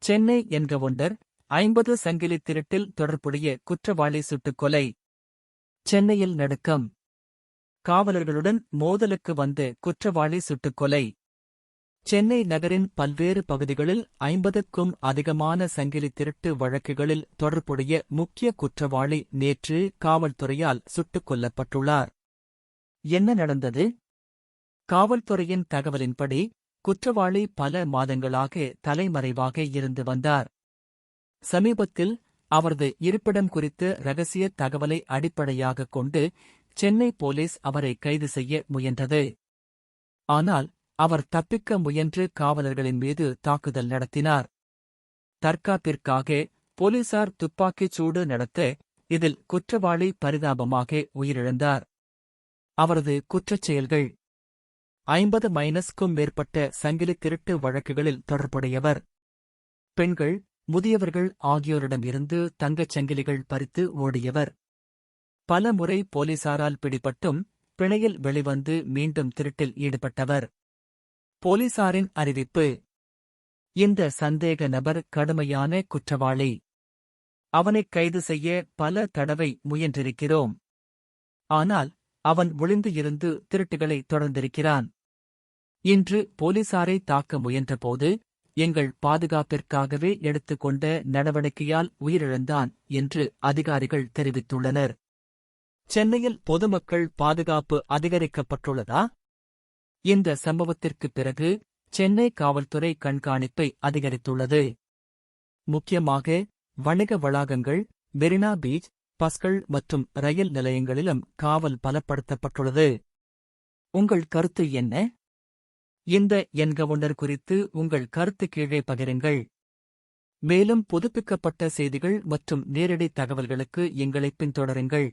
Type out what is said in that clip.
Chennai encounter 50 சங்கிலி திருட்டில் தொடர்புடைய குற்றவாளி சுட்டுக் கொலை. சென்னையில் நடுக்கம். காவலர்களுடன் மோதலுக்கு வந்து குற்றவாளி சுட்டுக் கொலை. சென்னை நகரின் பல்வேறு பகுதிகளில் 50க்கும் அதிகமான சங்கிலி திருட்டு வழக்குகளில் தொடர்புடைய முக்கிய குற்றவாளி நேற்று காவல்துறையால் சுட்டுக் கொல்லப்பட்டுள்ளார். என்ன நடந்தது? காவல்துறையின் தகவலின்படி குற்றவாளி பல மாதங்களாக தலைமறைவாக இருந்து வந்தார். சமீபத்தில் அவரது இருப்பிடம் குறித்த ரகசிய தகவலை அடிப்படையாகக் கொண்டு சென்னை போலீஸ் அவரை கைது செய்ய முயன்றது. ஆனால் அவர் தப்பிக்க முயன்று காவலர்களின் மீது தாக்குதல் நடத்தினார். தற்காப்பிற்காக போலீசார் துப்பாக்கிச் சூடு நடத்த, இதில் குற்றவாளி பரிதாபமாக உயிரிழந்தார். அவரது குற்றச் செயல்கள்: 50க்கும் மேற்பட்ட சங்கிலி திருட்டு வழக்குகளில் தொடர்புடையவர். பெண்கள், முதியவர்கள் ஆகியோரிடமிருந்து தங்கச் சங்கிலிகள் பறித்து ஓடியவர். பல முறை போலீசாரால் பிடிபட்டும் பிணையில் வெளிவந்து மீண்டும் திருட்டில் ஈடுபட்டவர். போலீசாரின் அறிவிப்பு: இந்த சந்தேக நபர் கடுமையான குற்றவாளி. அவனைக் கைது செய்ய பல தடவை முயன்றிருக்கிறோம். ஆனால் அவன் ஒளிந்து இருந்து திருட்டுகளை தொடர்ந்திருக்கிறான். இன்று போலீசாரை தாக்க முயன்றபோது எங்கள் பாதுகாப்பிற்காகவே எடுத்துக்கொண்ட நடவடிக்கையால் உயிரிழந்தான் என்று அதிகாரிகள் தெரிவித்துள்ளனர். சென்னையில் பொதுமக்கள் பாதுகாப்பு அதிகரிக்கப்பட்டுள்ளதா? இந்த சம்பவத்திற்குப் பிறகு சென்னை காவல்துறை கண்காணிப்பை அதிகரித்துள்ளது. முக்கியமாக வணிக வளாகங்கள், மெரினா பீச், பஸ்கள் மற்றும் ரயில் நிலையங்களிலும் காவல் பலப்படுத்தப்பட்டுள்ளது. உங்கள் கருத்து என்ன? இந்த என்கவுண்டர் குறித்து உங்கள் கருத்து கீழே பகிருங்கள். மேலும் புதுப்பிக்கப்பட்ட செய்திகள் மற்றும் நேரடி தகவல்களுக்கு எங்களைப் பின்தொடருங்கள்.